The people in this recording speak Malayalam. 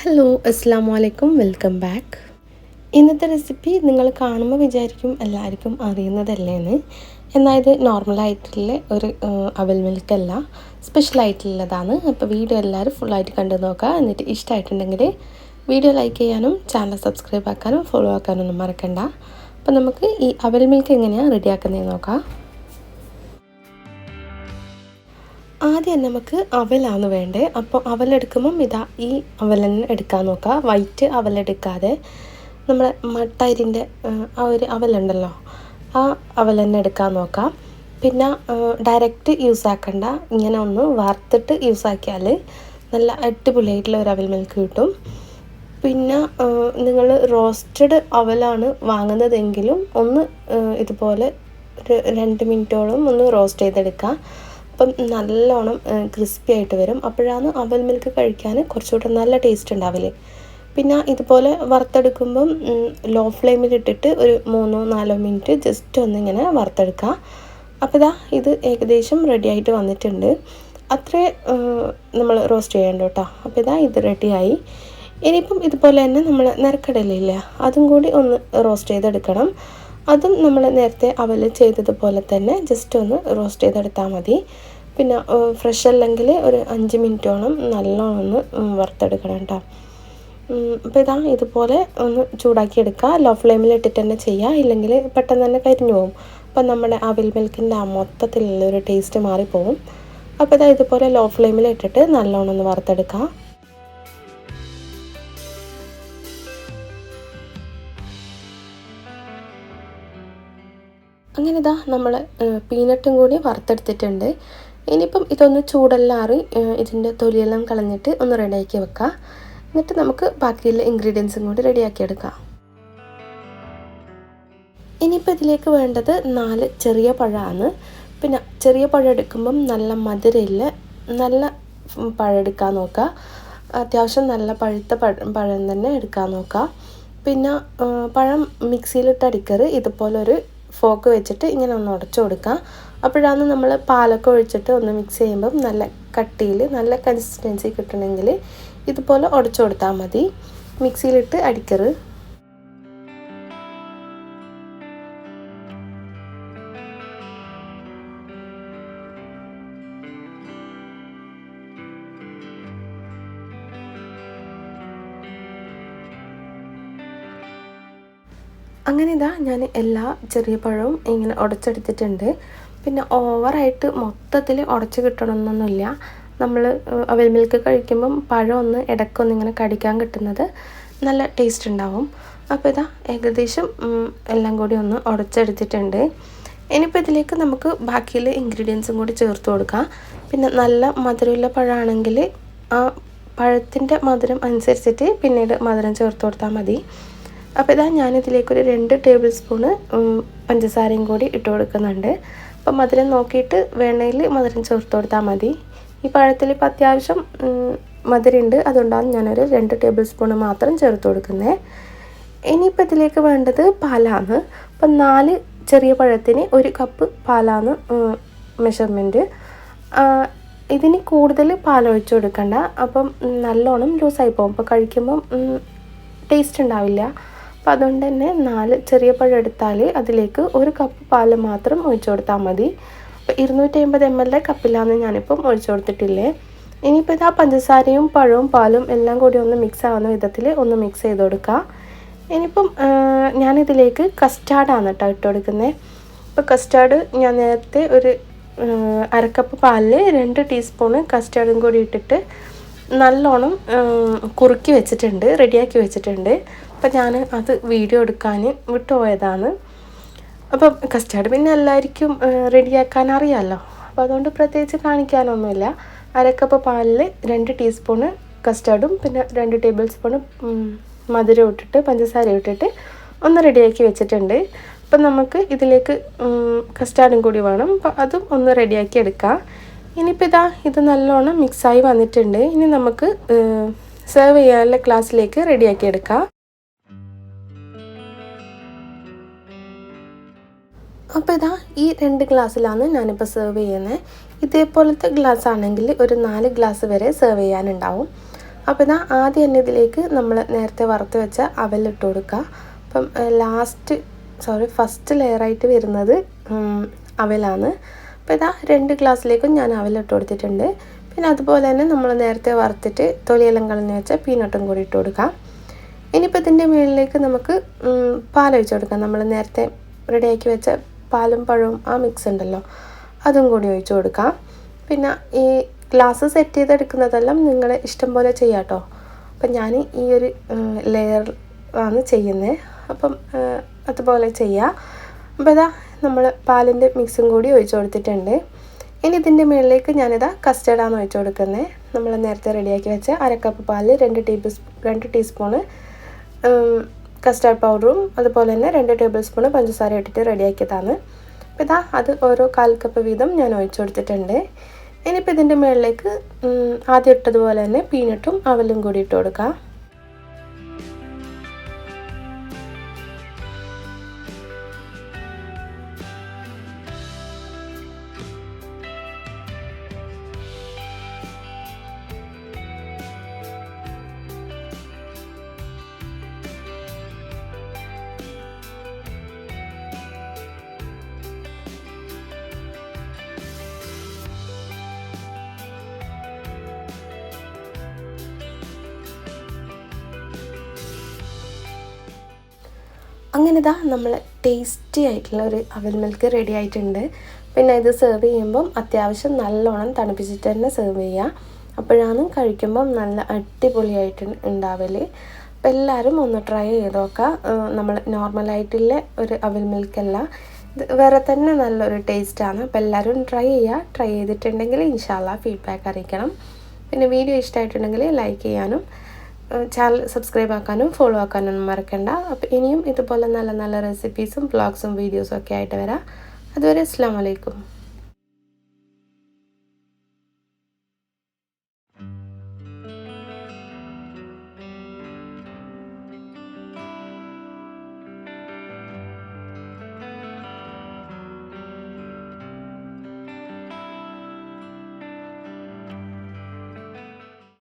ഹലോ അസ്സാമു അലൈക്കും വെൽക്കം ബാക്ക്. ഇന്നത്തെ റെസിപ്പി നിങ്ങൾ കാണുമ്പോൾ വിചാരിക്കും എല്ലാവർക്കും അറിയുന്നതല്ലേന്ന്. എന്നാൽ ഇത് നോർമലായിട്ടുള്ള ഒരു അവൽ മിൽക്കല്ല, സ്പെഷ്യലായിട്ടുള്ളതാണ്. അപ്പോൾ വീഡിയോ എല്ലാവരും ഫുള്ളായിട്ട് കണ്ടു നോക്കുക. എന്നിട്ട് ഇഷ്ടമായിട്ടുണ്ടെങ്കിൽ വീഡിയോ ലൈക്ക് ചെയ്യാനും ചാനൽ സബ്സ്ക്രൈബ് ആക്കാനും ഫോളോ ആക്കാനൊന്നും മറക്കണ്ട. അപ്പോൾ നമുക്ക് ഈ അവൽ മിൽക്ക് എങ്ങനെയാണ് റെഡിയാക്കുന്നതെന്ന് നോക്കാം. ആദ്യം നമുക്ക് അവലാണ് വേണ്ടത്. അപ്പോൾ അവലെടുക്കുമ്പം ഈ അവൽ തന്നെ എടുക്കാൻ നോക്കുക. വൈറ്റ് അവലെടുക്കാതെ നമ്മുടെ മട്ടരിൻ്റെ ആ ഒരു അവലുണ്ടല്ലോ, ആ അവൽ തന്നെ എടുക്കാൻ നോക്കാം. പിന്നെ ഡയറക്റ്റ് യൂസ് ആക്കണ്ട, ഇങ്ങനെ ഒന്ന് വറുത്തിട്ട് യൂസ് ആക്കിയാൽ നല്ല അടിപൊളിയായിട്ടുള്ള ഒരു അവൽ മിൽക്ക് കിട്ടും. പിന്നെ നിങ്ങൾ റോസ്റ്റഡ് അവലാണ് വാങ്ങുന്നതെങ്കിലും ഒന്ന് ഇതുപോലെ ഒരു 2 മിനിറ്റോളം ഒന്ന് റോസ്റ്റ് ചെയ്തെടുക്കുക. അപ്പം നല്ലോണം ക്രിസ്പി ആയിട്ട് വരും. അപ്പോഴാണ് അവൽ മിൽക്ക് കഴിക്കാൻ കുറച്ചുകൂടെ നല്ല ടേസ്റ്റ് ഉണ്ടാവില്ലേ. പിന്നെ ഇതുപോലെ വറുത്തെടുക്കുമ്പം ലോ ഫ്ലെയിമിലിട്ടിട്ട് ഒരു 3-4 മിനിറ്റ് ജസ്റ്റ് ഒന്നിങ്ങനെ വറുത്തെടുക്കുക. അപ്പോൾ ഇത് ഏകദേശം റെഡി ആയിട്ട് വന്നിട്ടുണ്ട്. അത്രേ നമ്മൾ റോസ്റ്റ് ചെയ്യേണ്ട കേട്ടോ. അപ്പോൾ ഇത് റെഡിയായി. ഇനിയിപ്പം ഇതുപോലെ തന്നെ നമ്മൾ നിരക്കടലയില്ല, അതും കൂടി ഒന്ന് റോസ്റ്റ് ചെയ്തെടുക്കണം. അതും നമ്മൾ നേരത്തെ അവൽ ചെയ്തതുപോലെ തന്നെ ജസ്റ്റ് ഒന്ന് റോസ്റ്റ് ചെയ്തെടുത്താൽ മതി. പിന്നെ ഫ്രഷ് അല്ലെങ്കിൽ ഒരു 5 മിനിറ്റോളം നല്ലോണം ഒന്ന് വറുത്തെടുക്കണം കേട്ടോ. അപ്പോൾ ഇതുപോലെ ഒന്ന് ചൂടാക്കിയെടുക്കുക. ലോ ഫ്ലെയിമിൽ ഇട്ടിട്ട് തന്നെ ചെയ്യുക, ഇല്ലെങ്കിൽ പെട്ടെന്ന് തന്നെ കരിഞ്ഞു പോകും. അപ്പം നമ്മുടെ അവൽ മിൽക്കിൻ്റെ ആ മൊത്തത്തിലുള്ളൊരു ടേസ്റ്റ് മാറിപ്പോവും. അപ്പോൾ ഇതുപോലെ ലോ ഫ്ലെയിമിൽ ഇട്ടിട്ട് നല്ലോണം ഒന്ന് വറുത്തെടുക്കുക. അങ്ങനെ നമ്മൾ പീനട്ടും കൂടി വറുത്തെടുത്തിട്ടുണ്ട്. ഇനിയിപ്പം ഇതൊന്ന് ചൂടെല്ലാറി ഇതിൻ്റെ തൊലിയെല്ലാം കളഞ്ഞിട്ട് ഒന്ന് റെഡിയാക്കി വെക്കുക. എന്നിട്ട് നമുക്ക് ബാക്കിയുള്ള ഇൻഗ്രീഡിയൻസും കൂടി റെഡിയാക്കി എടുക്കാം. ഇനിയിപ്പോൾ ഇതിലേക്ക് വേണ്ടത് 4 ചെറിയ പഴമാണ്. പിന്നെ ചെറിയ പഴം എടുക്കുമ്പം നല്ല മധുരമില്ല നല്ല പഴം എടുക്കാൻ നോക്കുക. അത്യാവശ്യം നല്ല പഴുത്ത പഴം തന്നെ എടുക്കാൻ നോക്കുക. പിന്നെ പഴം മിക്സിയിലിട്ട് അടിക്കരുത്, ഇതുപോലൊരു ഫോക്ക് വെച്ചിട്ട് ഇങ്ങനെ ഒന്ന് ഉടച്ചു കൊടുക്കുക. അപ്പോഴാണ് നമ്മൾ പാലൊക്കെ ഒഴിച്ചിട്ട് ഒന്ന് മിക്സ് ചെയ്യുമ്പം നല്ല കട്ടിയിൽ നല്ല കൺസിസ്റ്റൻസി കിട്ടണമെങ്കിൽ ഇതുപോലെ ഉടച്ചു കൊടുത്താൽ മതി, മിക്സിയിലിട്ട് അടിക്കരുത്. അങ്ങനെ ഞാൻ എല്ലാ ചെറിയ പഴവും ഇങ്ങനെ ഉടച്ചെടുത്തിട്ടുണ്ട്. പിന്നെ ഓവറായിട്ട് മൊത്തത്തിൽ ഉടച്ച് കിട്ടണമെന്നൊന്നുമില്ല. നമ്മൾ അവൽ മിൽക്ക് കഴിക്കുമ്പം പഴം ഒന്ന് ഇടയ്ക്കൊന്ന് ഇങ്ങനെ കടിക്കാൻ കിട്ടുന്നത് നല്ല ടേസ്റ്റ് ഉണ്ടാവും. അപ്പോൾ ഏകദേശം എല്ലാം കൂടി ഒന്ന് ഉടച്ചെടുത്തിട്ടുണ്ട്. ഇനിയിപ്പോൾ ഇതിലേക്ക് നമുക്ക് ബാക്കിയുള്ള ഇൻഗ്രീഡിയൻസും കൂടി ചേർത്ത് കൊടുക്കാം. പിന്നെ നല്ല മധുരമുള്ള പഴമാണെങ്കിൽ ആ പഴത്തിൻ്റെ മധുരം അനുസരിച്ചിട്ട് പിന്നീട് മധുരം ചേർത്ത് കൊടുത്താൽ മതി. അപ്പോൾ ഞാനിതിലേക്കൊരു 2 ടേബിൾ സ്പൂണ് പഞ്ചസാരയും കൂടി ഇട്ട് കൊടുക്കുന്നുണ്ട്. അപ്പം മധുരം നോക്കിയിട്ട് വേണമെങ്കിൽ മധുരം ചേർത്ത് കൊടുത്താൽ മതി. ഈ പഴത്തിൽ ഇപ്പോൾ അത്യാവശ്യം മധുരമുണ്ട്, അതുകൊണ്ടാണ് ഞാനൊരു 2 ടേബിൾ സ്പൂണ് മാത്രം ചേർത്ത് കൊടുക്കുന്നത്. ഇനിയിപ്പോൾ ഇതിലേക്ക് വേണ്ടത് പാലാണ്. അപ്പം 4 ചെറിയ പഴത്തിന് 1 കപ്പ് പാലാണ് മെഷർമെൻറ്റ്. ഇതിന് കൂടുതൽ പാലൊഴിച്ച് കൊടുക്കണ്ട, അപ്പം നല്ലോണം ലൂസായി പോകും. അപ്പോൾ കഴിക്കുമ്പം ടേസ്റ്റ് ഉണ്ടാവില്ല. അപ്പോൾ അതുകൊണ്ട് തന്നെ 4 ചെറിയ പഴം എടുത്താൽ അതിലേക്ക് 1 കപ്പ് പാൽ മാത്രം ഒഴിച്ചു കൊടുത്താൽ മതി. അപ്പോൾ 250 ml കപ്പിലാണ് ഞാനിപ്പം ഒഴിച്ചു കൊടുത്തിട്ടില്ലേ. ഇനിയിപ്പോൾ പഞ്ചസാരയും പഴവും പാലും എല്ലാം കൂടി ഒന്ന് മിക്സ് ആവുന്ന വിധത്തിൽ ഒന്ന് മിക്സ് ചെയ്ത് കൊടുക്കുക. ഇനിയിപ്പം ഞാനിതിലേക്ക് കസ്റ്റാർഡാണ് കേട്ടോ ഇട്ട് കൊടുക്കുന്നത്. ഇപ്പോൾ കസ്റ്റാർഡ് ഞാൻ നേരത്തെ ഒരു 1/2 കപ്പ് പാലിൽ 2 ടീസ്പൂണ് കസ്റ്റാർഡും കൂടി ഇട്ടിട്ട് നല്ലോണം കുറുക്കി വെച്ചിട്ടുണ്ട്, റെഡിയാക്കി വെച്ചിട്ടുണ്ട്. അപ്പം ഞാൻ അത് വീഡിയോ എടുക്കാൻ വിട്ടുപോയതാണ്. അപ്പം കസ്റ്റാർഡ് പിന്നെ എല്ലാവർക്കും റെഡിയാക്കാൻ അറിയാമല്ലോ, അപ്പോൾ അതുകൊണ്ട് പ്രത്യേകിച്ച് കാണിക്കാനൊന്നുമില്ല. 1/2 കപ്പ് പാലിൽ 2 ടീസ്പൂണ് കസ്റ്റാർഡും പിന്നെ 2 ടേബിൾ സ്പൂണ് മധുരം ഇട്ടിട്ട് പഞ്ചസാര ഇട്ടിട്ട് ഒന്ന് റെഡിയാക്കി വെച്ചിട്ടുണ്ട്. അപ്പം നമുക്ക് ഇതിലേക്ക് കസ്റ്റാർഡും കൂടി വേണം, അപ്പോൾ അതും ഒന്ന് റെഡിയാക്കി എടുക്കാം. ഇനിയിപ്പോൾ ഇത് നല്ലോണം മിക്സായി വന്നിട്ടുണ്ട്. ഇനി നമുക്ക് സെർവ് ചെയ്യാനുള്ള ഗ്ലാസ്സിലേക്ക് റെഡിയാക്കി എടുക്കാം. അപ്പോൾ ഈ 2 ഗ്ലാസ്സിലാണ് ഞാനിപ്പോൾ സെർവ് ചെയ്യുന്നത്. ഇതേപോലത്തെ ഗ്ലാസ് ആണെങ്കിൽ ഒരു 4 ഗ്ലാസ് വരെ സെർവ് ചെയ്യാനുണ്ടാവും. അപ്പോൾ ഇതാ ആദ്യം തന്നെ ഇതിലേക്ക് നമ്മൾ നേരത്തെ വറുത്ത് വെച്ച അവലിട്ട് കൊടുക്കുക. അപ്പം ഫസ്റ്റ് ലെയറായിട്ട് വരുന്നത് അവലാണ്. അപ്പോൾ ഇതാ 2 ഗ്ലാസ്സിലേക്കും ഞാൻ അവലിട്ട് കൊടുത്തിട്ടുണ്ട്. പിന്നെ അതുപോലെ തന്നെ നമ്മൾ നേരത്തെ വറുത്തിട്ട് തൊലിയെല്ലാം കളഞ്ഞ് വെച്ച പീനട്ടും കൂടി ഇട്ട് കൊടുക്കാം. ഇനിയിപ്പോൾ ഇതിൻ്റെ മുകളിലേക്ക് നമുക്ക് പാലൊഴിച്ച് കൊടുക്കാം. നമ്മൾ നേരത്തെ റെഡിയാക്കി വെച്ച പാലും പഴവും ആ മിക്സ് ഉണ്ടല്ലോ, അതും കൂടി ഒഴിച്ച് കൊടുക്കാം. പിന്നെ ഈ ഗ്ലാസ് സെറ്റ് ചെയ്തെടുക്കുന്നതെല്ലാം നിങ്ങൾ ഇഷ്ടം പോലെ ചെയ്യാം കേട്ടോ. അപ്പം ഞാൻ ഈ ഒരു ലെയർ ആണ് ചെയ്യുന്നത്. അപ്പം അതുപോലെ ചെയ്യാം. അപ്പോൾ ഇതാ നമ്മൾ പാലിൻ്റെ മിക്സും കൂടി ഒഴിച്ച് കൊടുത്തിട്ടുണ്ട്. ഇനി ഇതിൻ്റെ മുകളിലേക്ക് ഞാനിതാ കസ്റ്റർഡാണ് ഒഴിച്ച് കൊടുക്കുന്നത്. നമ്മൾ നേരത്തെ റെഡിയാക്കി വെച്ച 1/2 കപ്പ് പാലിൽ 2 ടീസ്പൂണ് കസ്റ്റർഡ് പൗഡറും അതുപോലെ തന്നെ 2 ടേബിൾ സ്പൂണ് പഞ്ചസാര ഇട്ടിട്ട് റെഡിയാക്കിയതാണ്. അപ്പോൾ ഇതാ അത് ഓരോ 1/4 കപ്പ് വീതം ഞാൻ ഒഴിച്ച് കൊടുത്തിട്ടുണ്ട്. ഇനിയിപ്പോൾ ഇതിൻ്റെ മുകളിലേക്ക് ആദ്യം ഇട്ടതുപോലെ തന്നെ പീനട്ടും അവലും കൂടി ഇട്ട് കൊടുക്കാം. അങ്ങനെ ഇതാ നമ്മൾ ടേസ്റ്റി ആയിട്ടുള്ള ഒരു അവൽ മിൽക്ക് റെഡി ആയിട്ടുണ്ട്. പിന്നെ ഇത് സെർവ് ചെയ്യുമ്പം അത്യാവശ്യം നല്ലോണം തണുപ്പിച്ചിട്ട് തന്നെ സെർവ് ചെയ്യുക. അപ്പോഴാണ് കഴിക്കുമ്പം നല്ല അടിപൊളിയായിട്ട് ഉണ്ടാവല്. അപ്പോൾ എല്ലാവരും ഒന്ന് ട്രൈ ചെയ്ത് നോക്കുക. നമ്മൾ നോർമലായിട്ടുള്ള ഒരു അവൽ മിൽക്കല്ല, ഇത് വേറെ തന്നെ നല്ലൊരു ടേസ്റ്റാണ്. അപ്പോൾ എല്ലാവരും ട്രൈ ചെയ്യുക. ട്രൈ ചെയ്തിട്ടുണ്ടെങ്കിൽ ഇൻഷാല്ലാ ഫീഡ്ബാക്ക് അറിയിക്കണം. പിന്നെ വീഡിയോ ഇഷ്ടമായിട്ടുണ്ടെങ്കിൽ ലൈക്ക് ചെയ്യാനും ചാനൽ സബ്സ്ക്രൈബ് ആക്കാനും ഫോളോ ആക്കാനൊന്നും മറക്കണ്ട. അപ്പോൾ ഇനിയും ഇതുപോലെ നല്ല നല്ല റെസിപ്പീസും വ്ളോഗ്സും വീഡിയോസും ഒക്കെ ആയിട്ട് വരാം. അതുവരെ അസ്സലാമു അലൈക്കും.